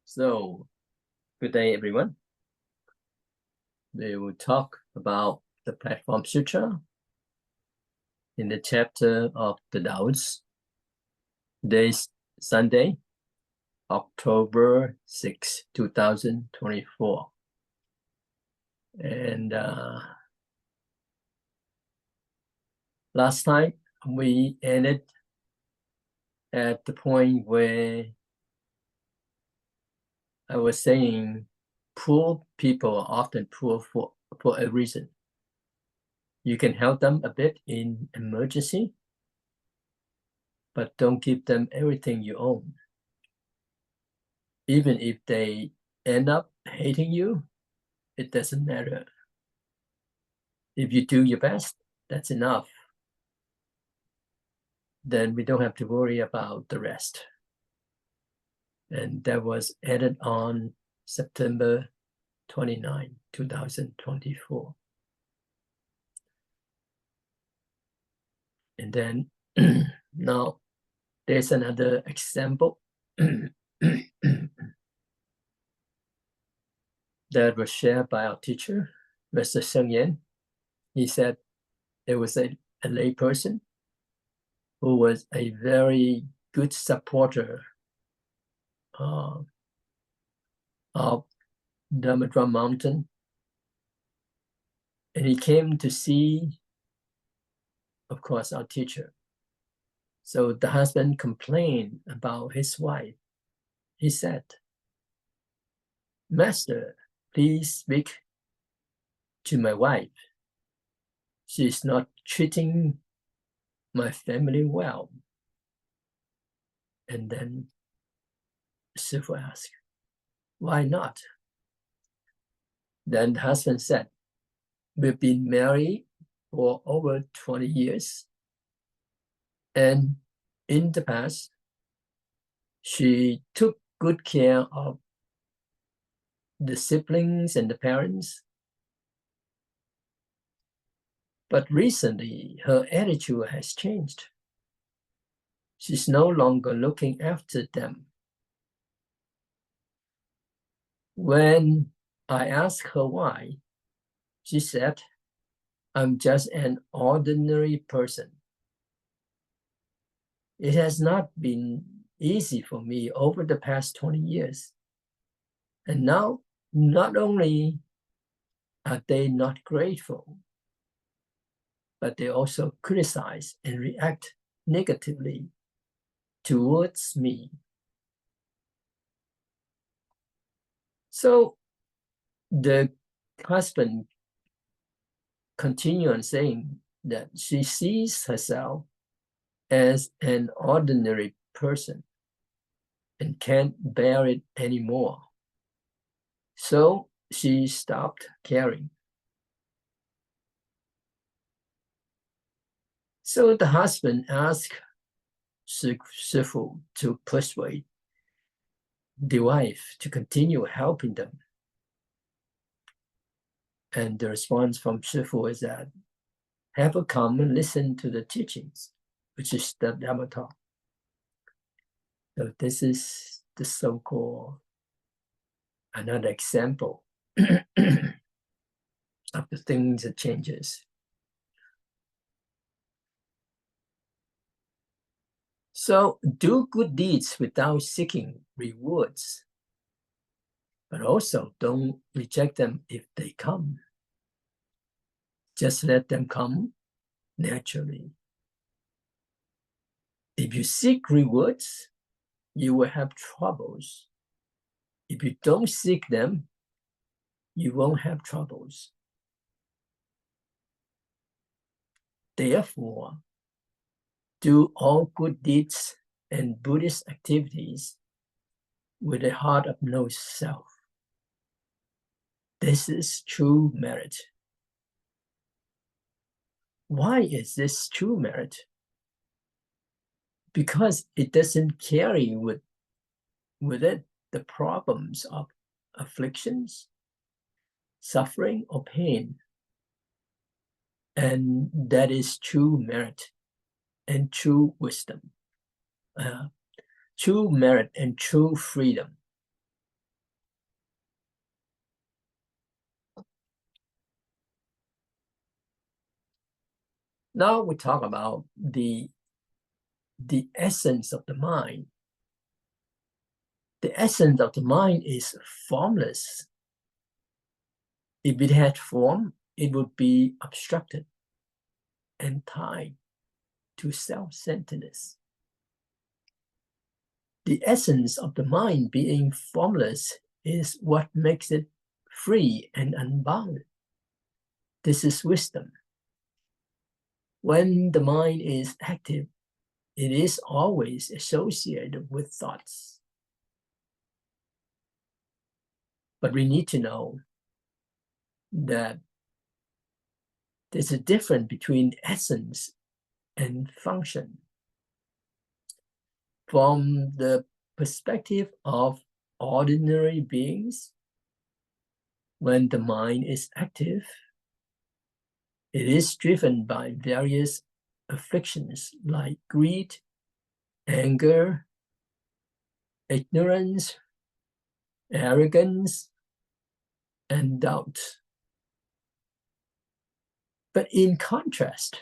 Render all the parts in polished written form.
So, good day, everyone. We will talk about the Platform Sutra in the chapter of the Taoist. Today's Sunday, October 6, 2024. And last time we ended at the point where I was saying poor people are often poor for a reason. You can help them a bit in emergency, but don't give them everything you own. Even if they end up hating you, it doesn't matter. If you do your best, that's enough. Then we don't have to worry about the rest. And that was added on September 29, 2024. And then now there's another example that was shared by our teacher, Mr. Seng Yen. He said it was a lay person who was a very good supporter of Dharma Mountain. And he came to see, of course, our teacher. So the husband complained about his wife. He said, "Master, please speak to my wife. She's not treating my family well." And then Sifu asked, "Why not?" Then the husband said, "We've been married for over 20 years. And in the past, she took good care of the siblings and the parents. But recently, her attitude has changed. She's no longer looking after them. When I asked her why, she said, 'I'm just an ordinary person. It has not been easy for me over the past 20 years. And now, not only are they not grateful, but they also criticize and react negatively towards me.' So the husband continued on saying that she sees herself as an ordinary person and can't bear it anymore. So she stopped caring. So the husband asked Sifu to persuade the wife to continue helping them. And the response from Sifu is that, have her come and listen to the teachings, which is the Dharma talk. So this is the so-called another example of the things that changes. So do good deeds without seeking rewards, but also don't reject them if they come. Just let them come naturally. If you seek rewards, you will have troubles. If you don't seek them, you won't have troubles. Therefore, do all good deeds and Buddhist activities with a heart of no self. This is true merit. Why is this true merit? Because it doesn't carry with it the problems of afflictions, suffering, or pain. And that is true merit and true wisdom. True merit and true freedom. Now we talk about the essence of the mind. The essence of the mind is formless. If it had form, it would be obstructed and tied to self-centeredness. The essence of the mind being formless is what makes it free and unbounded. This is wisdom. When the mind is active, it is always associated with thoughts. But we need to know that there's a difference between essence and function. From the perspective of ordinary beings, when the mind is active, it is driven by various afflictions like greed, anger, ignorance, arrogance, and doubt. But in contrast,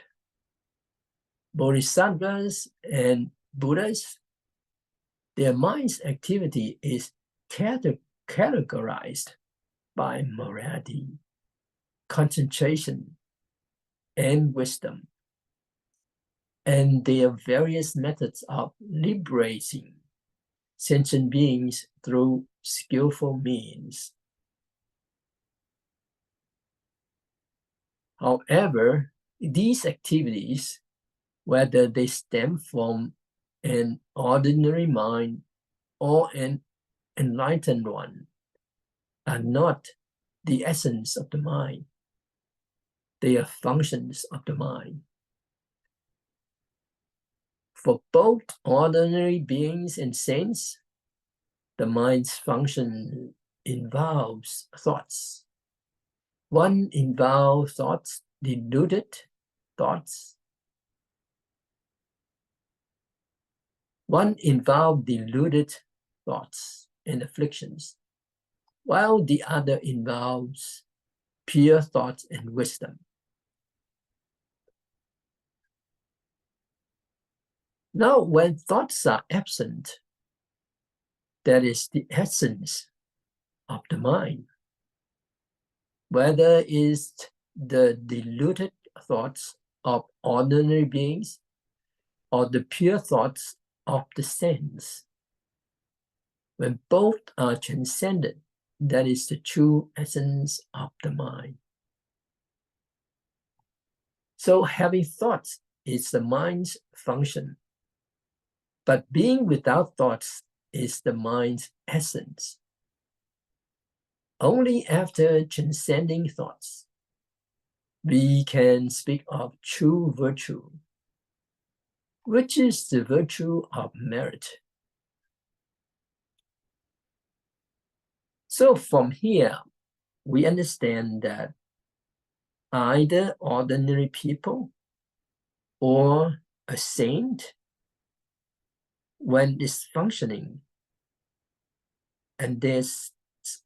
bodhisattvas and Buddhas, their mind's activity is categorized by morality, concentration, and wisdom. And there are various methods of liberating sentient beings through skillful means. However, these activities, whether they stem from an ordinary mind or an enlightened one, are not the essence of the mind. They are functions of the mind. For both ordinary beings and saints, the mind's function involves thoughts. One involves thoughts, deluded thoughts. One involves deluded thoughts and afflictions, while the other involves pure thoughts and wisdom. Now, when thoughts are absent, that is the essence of the mind. Whether it's the deluded thoughts of ordinary beings or the pure thoughts of the saints, when both are transcended, that is the true essence of the mind. So having thoughts is the mind's function, but being without thoughts is the mind's essence. Only after transcending thoughts, we can speak of true virtue, which is the virtue of merit. So from here, we understand that either ordinary people or a saint, when it's functioning, and there's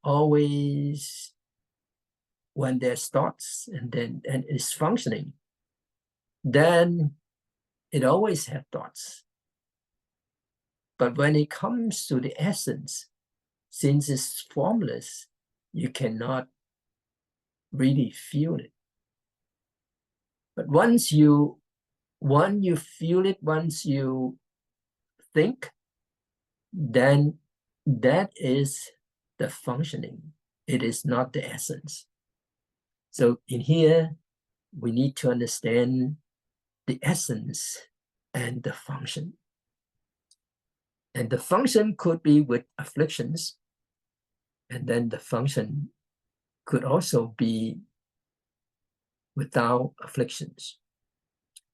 always, when there's thoughts and it's functioning, then it always has thoughts. But when it comes to the essence, since it's formless, you cannot really feel it. But once you feel it, once you think, then that is the functioning. It is not the essence. So in here, we need to understand the essence and the function. And the function could be with afflictions, and then the function could also be without afflictions.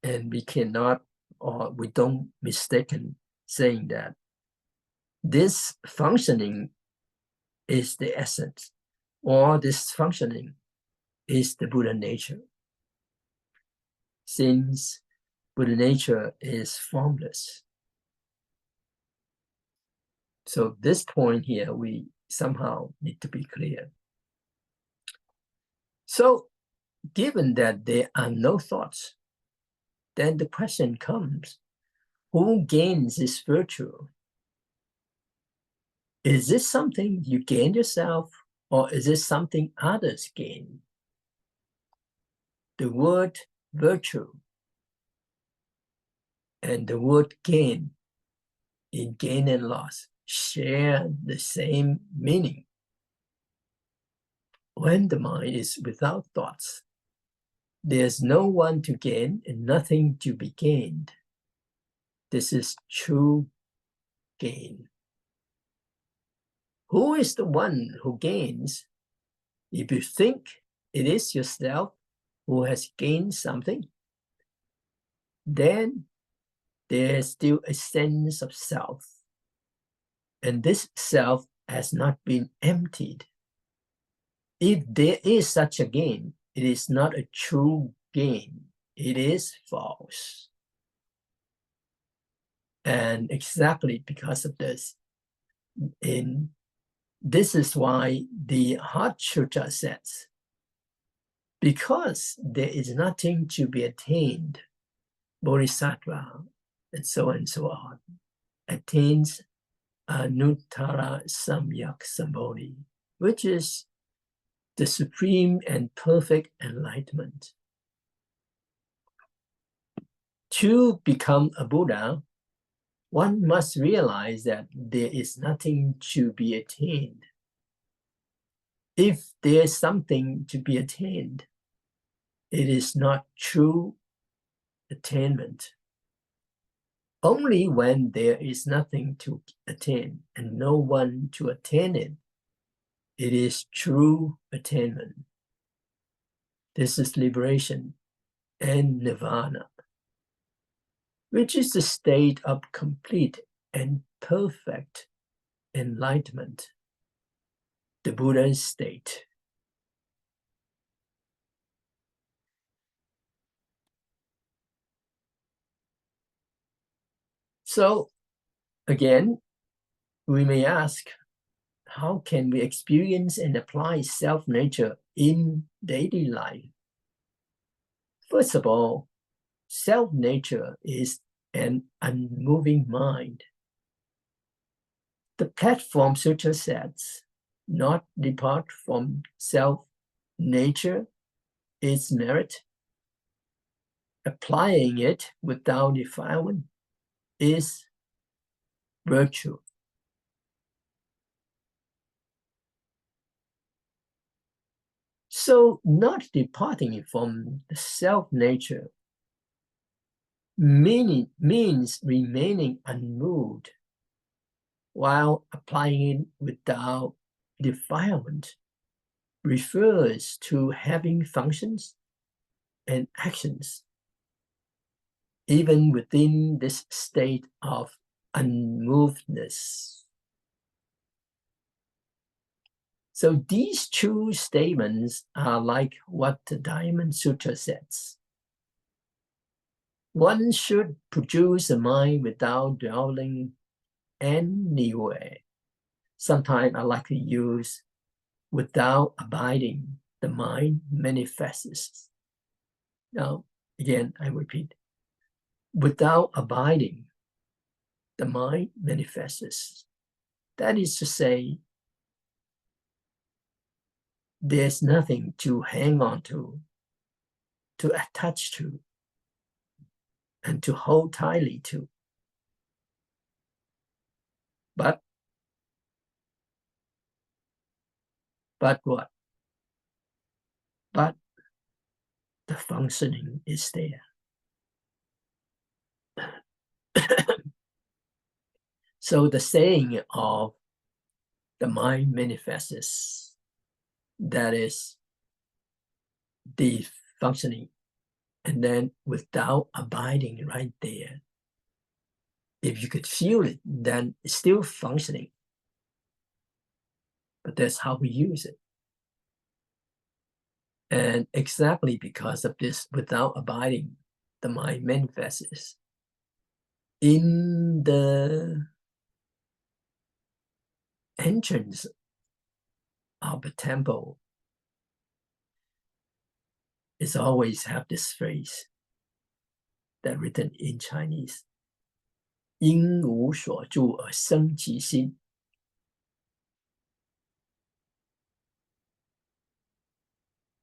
And we cannot, or we don't mistaken saying that this functioning is the essence, or this functioning is the Buddha nature, since Buddha nature is formless. So this point here, we somehow need to be clear. So given that there are no thoughts, then the question comes, who gains this virtue? Is this something you gain yourself, or is this something others gain? The word virtue and the word gain, in gain and loss, share the same meaning. When the mind is without thoughts, there's no one to gain and nothing to be gained. This is true gain. Who is the one who gains? If you think it is yourself who has gained something, then there's still a sense of self. And this self has not been emptied. If there is such a gain, it is not a true gain. It is false. And exactly because of this, this is why the Heart Sutra says, because there is nothing to be attained, Bodhisattva, and so on, attains Anuttara Samyak Sambodhi, which is the supreme and perfect enlightenment. To become a Buddha, one must realize that there is nothing to be attained. If there is something to be attained, it is not true attainment. Only when there is nothing to attain and no one to attain it, it is true attainment. This is liberation and nirvana, which is the state of complete and perfect enlightenment, the Buddha's state. So, again, we may ask, how can we experience and apply self-nature in daily life? First of all, self-nature is an unmoving mind. The Platform Sutra says, not depart from self-nature is merit. Applying it without defilement is virtue. So not departing from the self-nature means remaining unmoved while applying it without defilement refers to having functions and actions even within this state of unmovedness. So these two statements are like what the Diamond Sutra says. One should produce a mind without dwelling anywhere. Sometimes I like to use without abiding, the mind manifests. Now, again, I repeat, without abiding, the mind manifests. That is to say, there's nothing to hang on to attach to, and to hold tightly to. But what? But the functioning is there. So the saying of the mind manifests, that is the functioning, and then without abiding right there. If you could feel it, then it's still functioning. But that's how we use it. And exactly because of this, without abiding, the mind manifests. In the entrance of a temple, it's always have this phrase, that written in Chinese. 因无所住而生其心.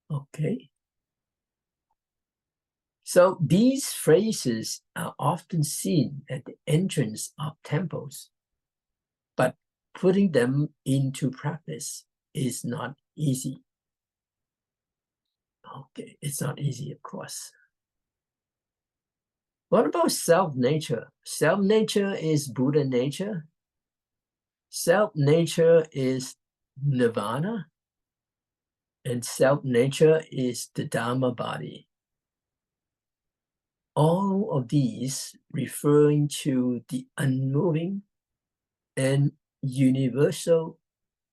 Okay. So these phrases are often seen at the entrance of temples, but putting them into practice is not easy. Okay, it's not easy, of course. What about self-nature? Self-nature is Buddha nature. Self-nature is nirvana. And self-nature is the Dharma body. All of these referring to the unmoving and universal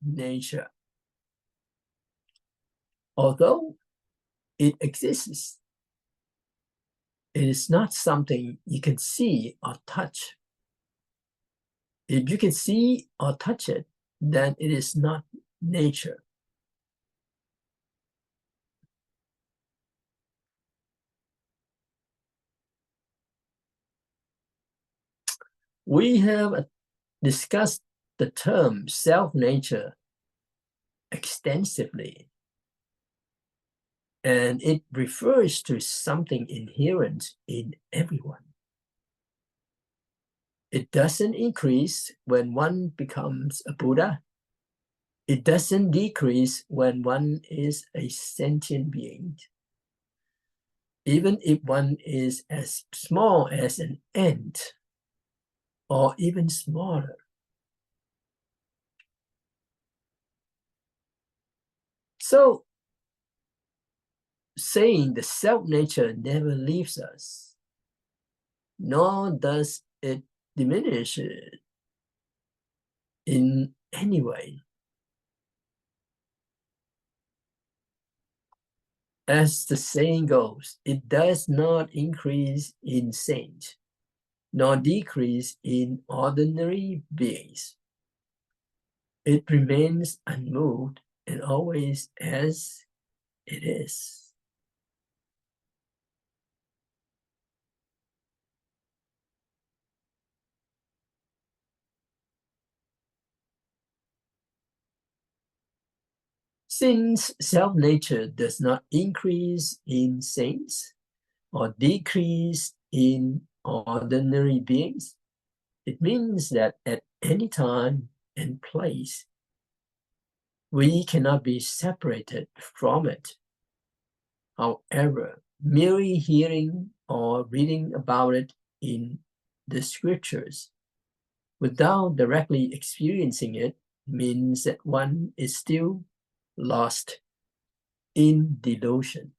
nature. Although it exists, it is not something you can see or touch. If you can see or touch it, then it is not nature. We have discussed the term self-nature extensively, and it refers to something inherent in everyone. It doesn't increase when one becomes a Buddha. It doesn't decrease when one is a sentient being. Even if one is as small as an ant, or even smaller. So, saying the self-nature never leaves us, nor does it diminish it in any way. As the saying goes, it does not increase in saints, nor decrease in ordinary beings. It remains unmoved and always as it is. Since self-nature does not increase in saints or decrease in ordinary beings, it means that at any time and place, we cannot be separated from it. However, merely hearing or reading about it in the scriptures without directly experiencing it means that one is still lost in delusion.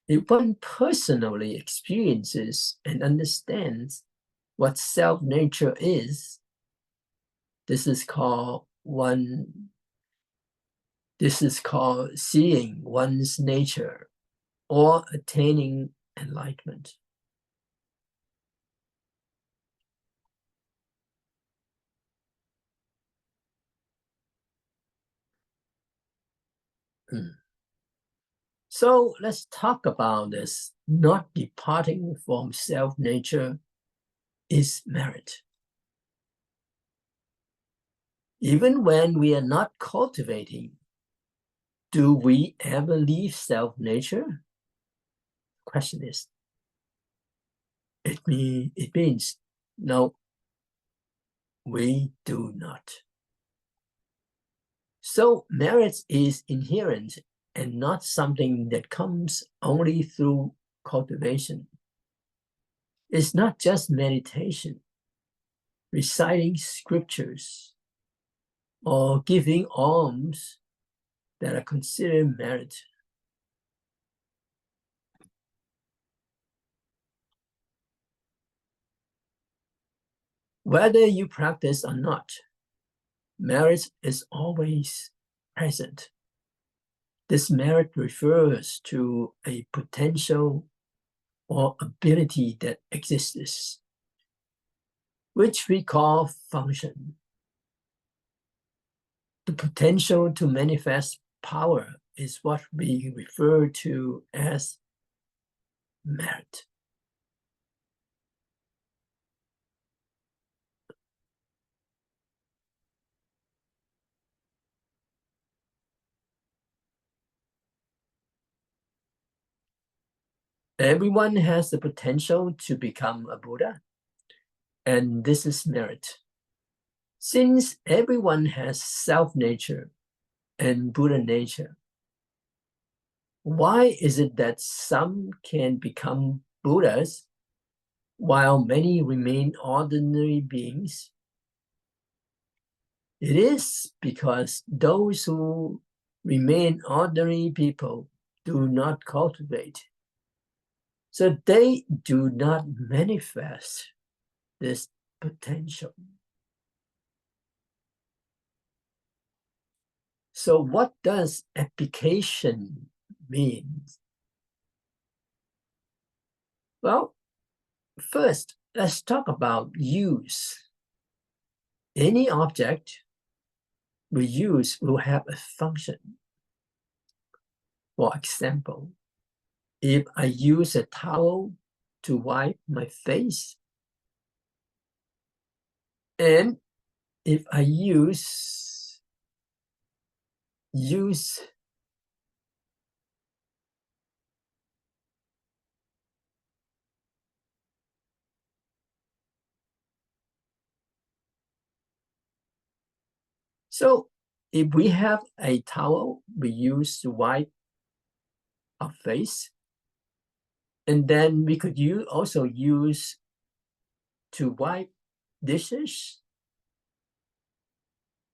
If one personally experiences and understands what self-nature is, this is called seeing one's nature or attaining enlightenment. So let's talk about this. Not departing from self-nature is merit. Even when we are not cultivating, do we ever leave self-nature? Question is, it means no, we do not. So merit is inherent and not something that comes only through cultivation. It's not just meditation, reciting scriptures, or giving alms that are considered merit. Whether you practice or not, merit is always present. This merit refers to a potential or ability that exists, which we call function. The potential to manifest power is what we refer to as merit. Everyone has the potential to become a Buddha, and this is merit. Since everyone has self-nature and Buddha nature, why is it that some can become Buddhas while many remain ordinary beings? It is because those who remain ordinary people do not cultivate. So they do not manifest this potential. So what does application mean? Well, first, let's talk about use. Any object we use will have a function. For example, if I use a towel to wipe my face, and if I use so if we have a towel we use to wipe our face, and then we could also use to wipe dishes,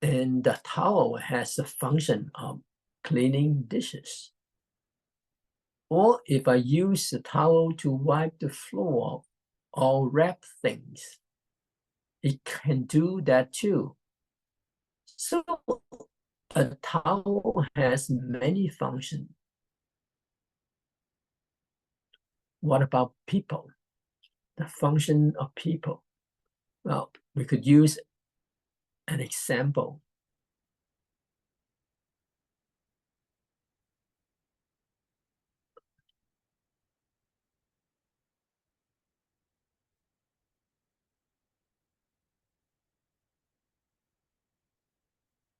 and the towel has the function of cleaning dishes. Or if I use the towel to wipe the floor or wrap things, it can do that too. So a towel has many functions. What about people? The function of people. Well, we could use an example.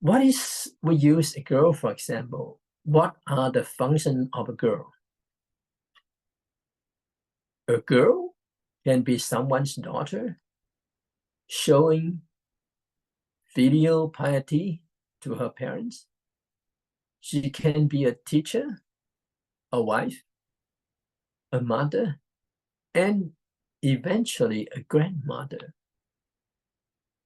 We use a girl, for example. What are the functions of a girl? A girl can be someone's daughter, showing filial piety to her parents. She can be a teacher, a wife, a mother, and eventually a grandmother.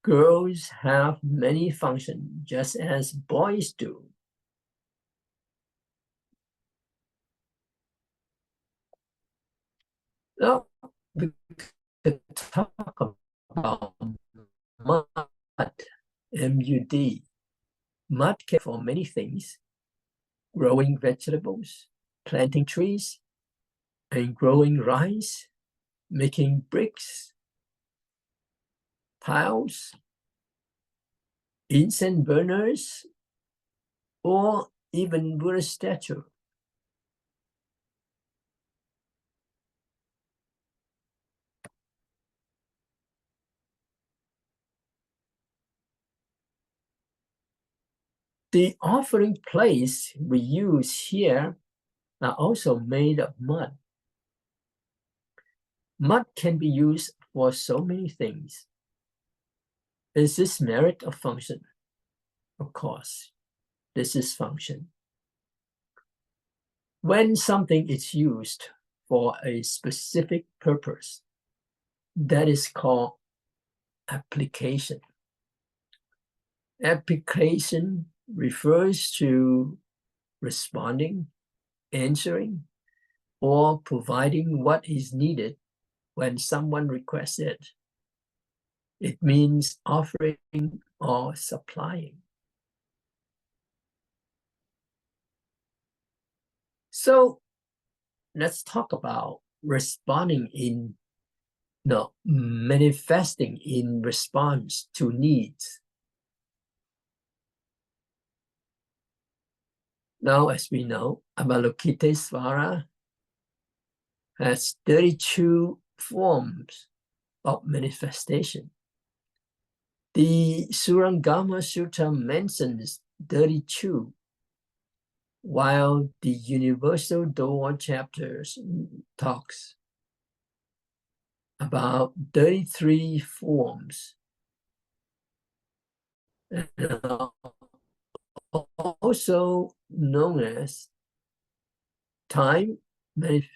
Girls have many functions, just as boys do. Now, we could talk about mud, M-U-D. Mud can for many things: growing vegetables, planting trees, and growing rice, making bricks, tiles, incense burners, or even Buddha statue. The offering plates we use here are also made of mud. Mud can be used for so many things. Is this merit or function? Of course, this is function. When something is used for a specific purpose, that is called application. Application refers to responding, answering, or providing what is needed when someone requests it. It means offering or supplying. So let's talk about manifesting in response to needs. Now, as we know, Avalokitesvara has 32 forms of manifestation. The Surangama Sutra mentions 32, while the Universal Door chapters talks about 33 forms. Also known as time manifestation.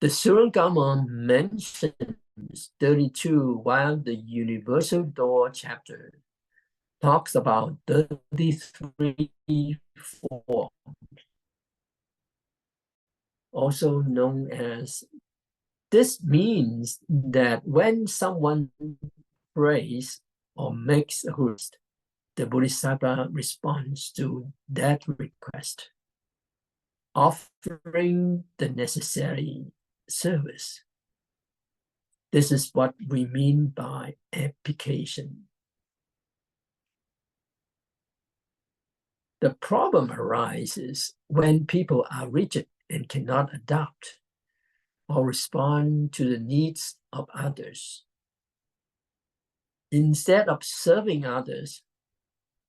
The Surangama mentions 32, while the Universal Door chapter talks about 33 forms, also known as. This means that when someone prays or makes a request, the Bodhisattva responds to that request, offering the necessary service. This is what we mean by application. The problem arises when people are rigid and cannot adapt or respond to the needs of others. Instead of serving others,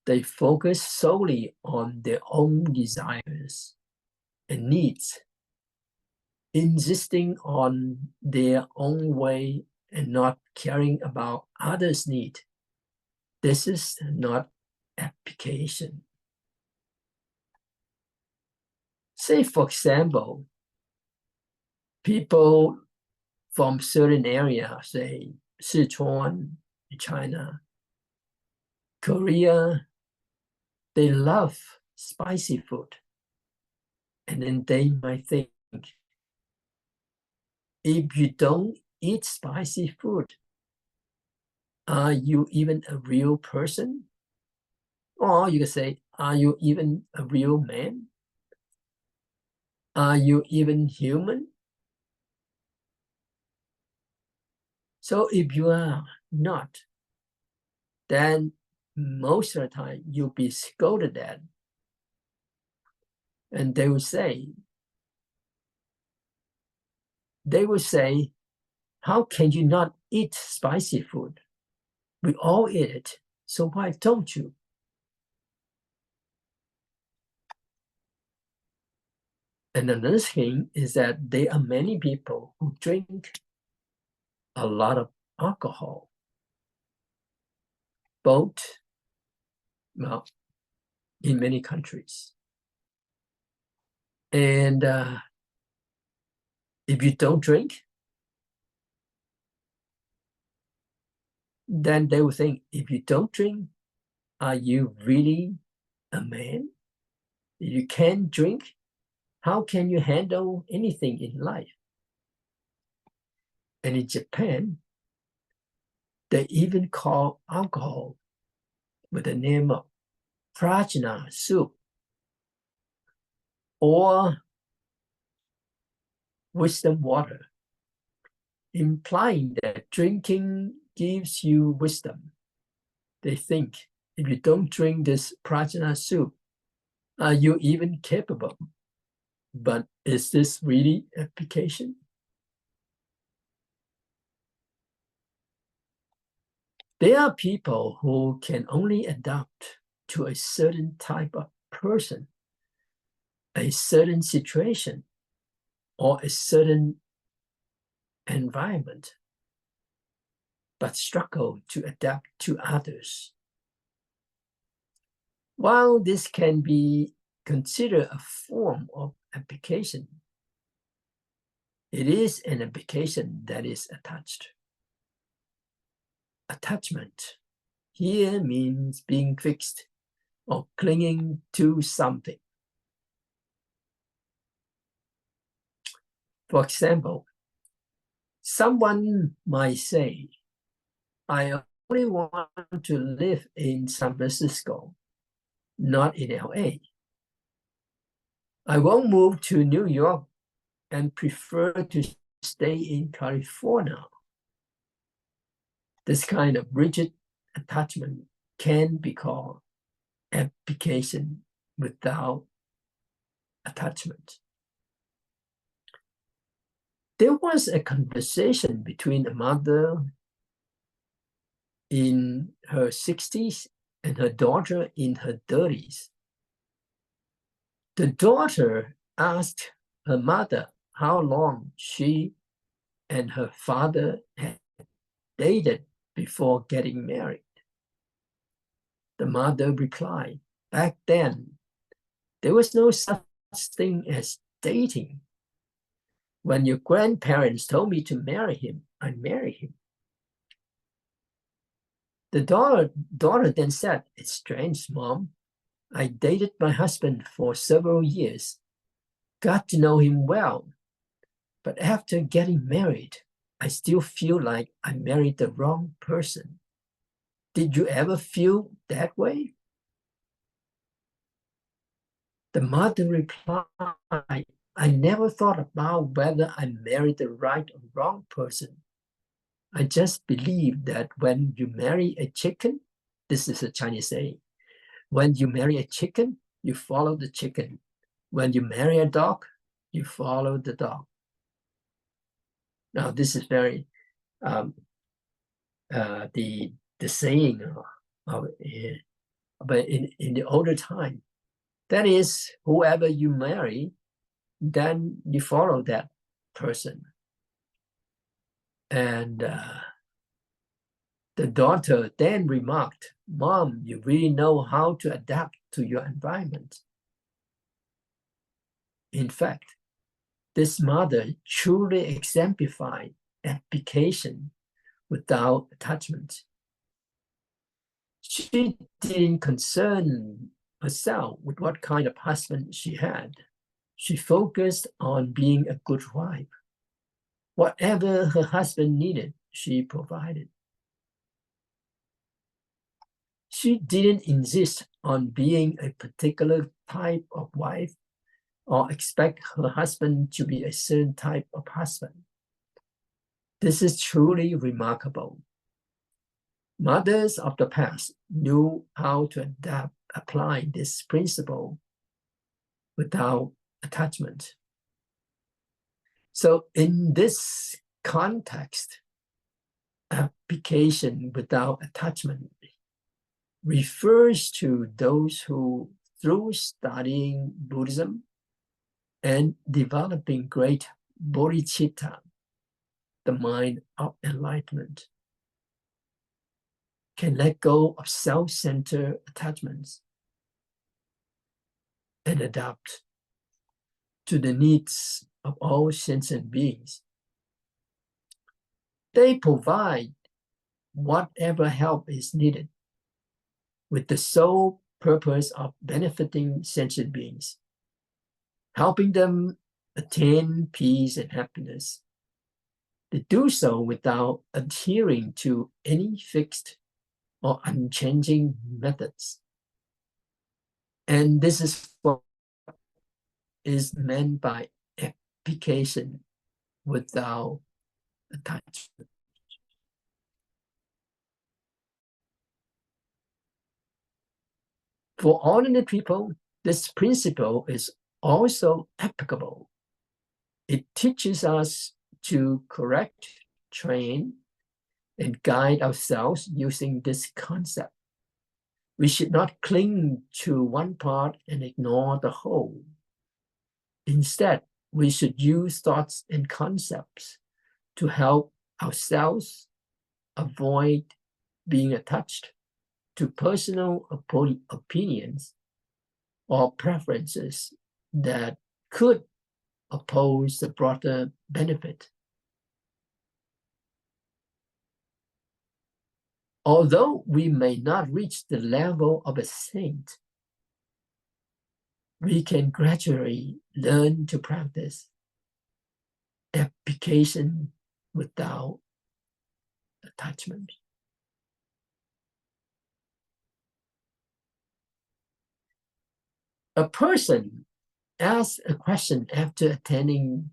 they focus solely on their own desires and needs, insisting on their own way and not caring about others' needs. This is not application. Say, for example, people from certain areas, say Sichuan, China, Korea, they love spicy food. And then they might think, if you don't eat spicy food, are you even a real person? Or you can say, are you even a real man? Are you even human? So if you are not, then most of the time you'll be scolded at. And they will say, how can you not eat spicy food? We all eat it, so why don't you? And another thing is that there are many people who drink a lot of alcohol, both, well, in many countries. And if you don't drink, then they will think, if you don't drink, are you really a man? If you can't drink, how can you handle anything in life? And in Japan, they even call alcohol with the name of prajna soup or wisdom water, implying that drinking gives you wisdom. They think, if you don't drink this prajna soup, are you even capable? But is this really application? There are people who can only adapt to a certain type of person, a certain situation, or a certain environment, but struggle to adapt to others. While this can be considered a form of application, it is an application that is attached. Attachment here means being fixed or clinging to something. For example, someone might say, I only want to live in San Francisco, not in LA. I won't move to New York and prefer to stay in California. This kind of rigid attachment can be called application without attachment. There was a conversation between a mother in her 60s and her daughter in her 30s. The daughter asked her mother how long she and her father had dated before getting married. The mother replied, "Back then, there was no such thing as dating. When your grandparents told me to marry him, I married him." The daughter then said, "It's strange, Mom. I dated my husband for several years, got to know him well, but after getting married, I still feel like I married the wrong person. Did you ever feel that way?" The mother replied, "I never thought about whether I married the right or wrong person. I just believe that when you marry a chicken," this is a Chinese saying, "when you marry a chicken, you follow the chicken. When you marry a dog, you follow the dog." Now, this is very the saying of but in the older time, that is, whoever you marry, then you follow that person. And the daughter then remarked, "Mom, you really know how to adapt to your environment." In fact, this mother truly exemplified application without attachment. She didn't concern herself with what kind of husband she had. She focused on being a good wife. Whatever her husband needed, she provided. She didn't insist on being a particular type of wife or expect her husband to be a certain type of husband. This is truly remarkable. Mothers of the past knew how to apply this principle without attachment. So in this context, application without attachment refers to those who, through studying Buddhism and developing great bodhicitta, the mind of enlightenment, can let go of self-centered attachments and adapt to the needs of all sentient beings. They provide whatever help is needed with the sole purpose of benefiting sentient beings, helping them attain peace and happiness. They do so without adhering to any fixed or unchanging methods. And this is what is meant by application without attachment. For ordinary people, this principle is also applicable. It teaches us to correct, train, and guide ourselves using this concept. We should not cling to one part and ignore the whole. Instead, we should use thoughts and concepts to help ourselves avoid being attached to personal opinions or preferences that could oppose the broader benefit. Although we may not reach the level of a saint, we can gradually learn to practice application without attachment. A person asks a question after attending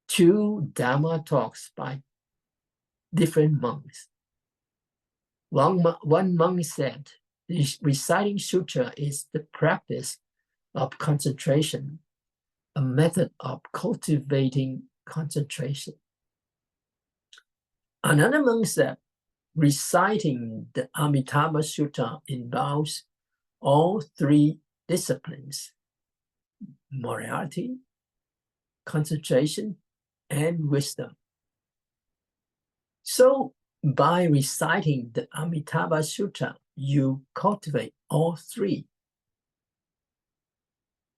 2 Dharma talks by different monks. One monk said, reciting sutra is the practice of concentration, a method of cultivating concentration. Another monk said, reciting the Amitabha Sutta involves all three disciplines: morality, concentration, and wisdom. So by reciting the Amitabha Sutta, you cultivate all three.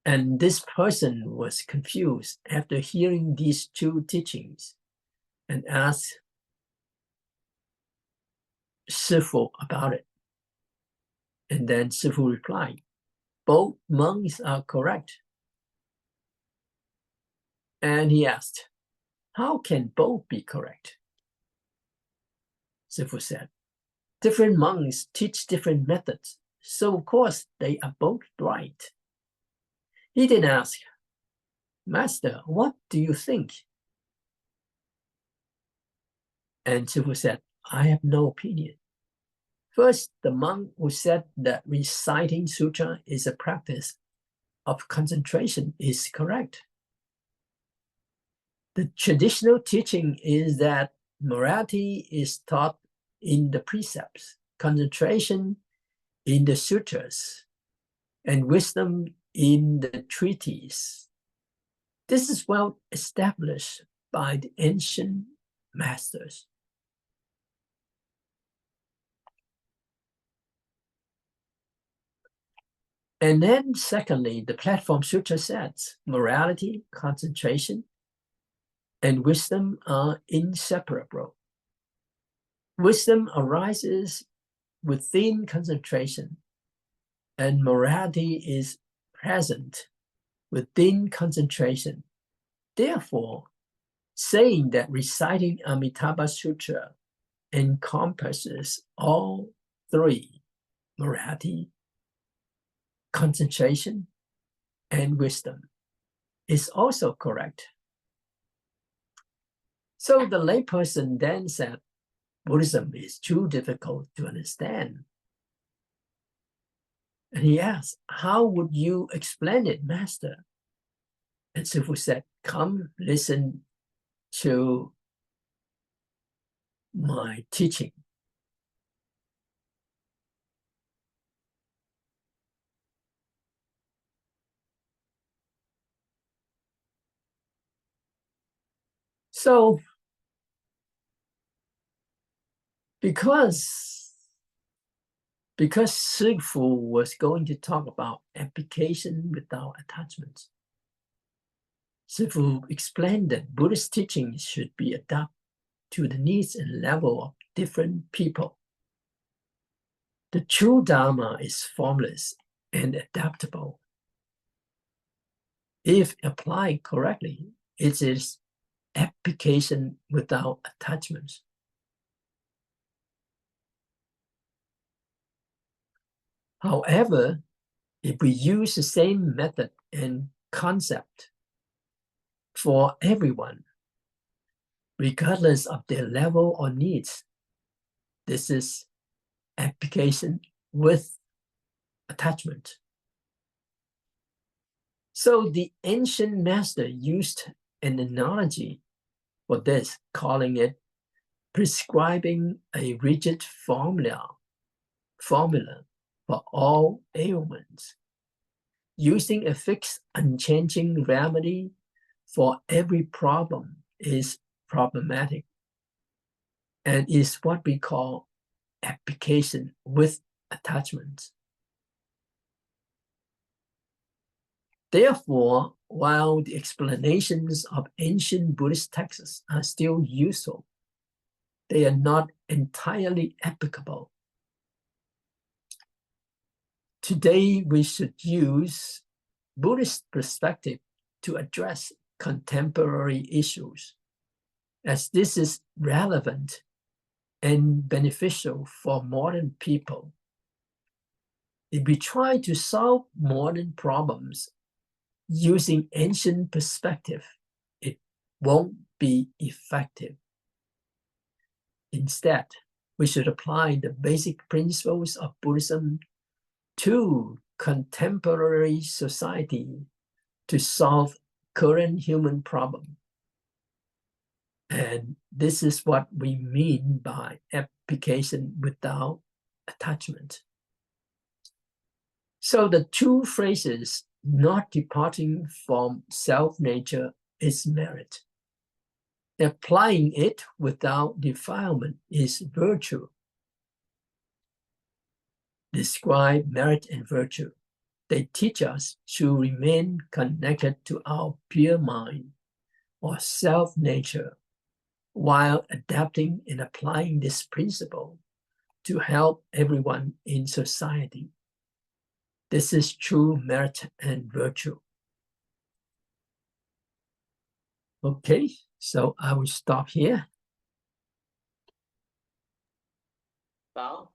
And this person was confused after hearing these two teachings and asked Sifu about it. And then Sifu replied, both monks are correct. And he asked, how can both be correct? Sifu said, different monks teach different methods, so of course they are both right. He then asked, Master, what do you think? And Sifu said, I have no opinion. First, the monk who said that reciting sutra is a practice of concentration is correct. The traditional teaching is that morality is taught in the precepts, concentration in the sutras, and wisdom in the treatise. This is well established by the ancient masters. And then secondly, the Platform Sutra says morality, concentration, and wisdom are inseparable. Wisdom arises within concentration, and morality is present within concentration. Therefore, saying that reciting Amitabha Sutra encompasses all three, morality, concentration, and wisdom, is also correct. So the layperson then said, Buddhism is too difficult to understand. And he asked, how would you explain it, Master? And Sifu said, come listen to my teaching. So, because Sifu was going to talk about application without attachments, Sifu explained that Buddhist teachings should be adapted to the needs and level of different people. The true Dharma is formless and adaptable. If applied correctly, it is application without attachments. However, if we use the same method and concept for everyone, regardless of their level or needs, this is application with attachment. So the ancient master used an analogy for this, calling it prescribing a rigid formula for all ailments. Using a fixed, unchanging remedy for every problem is problematic and is what we call application with attachments. Therefore, while the explanations of ancient Buddhist texts are still useful, they are not entirely applicable. Today, we should use Buddhist perspective to address contemporary issues, as this is relevant and beneficial for modern people. If we try to solve modern problems using ancient perspective, it won't be effective. Instead, we should apply the basic principles of Buddhism to contemporary society to solve current human problem. And this is what we mean by application without attachment. So the two phrases, not departing from self-nature, is merit. Applying it without defilement is virtue. Describe merit and virtue. They teach us to remain connected to our pure mind or self-nature while adapting and applying this principle to help everyone in society. This is true merit and virtue. Okay, so I will stop here. Bảo.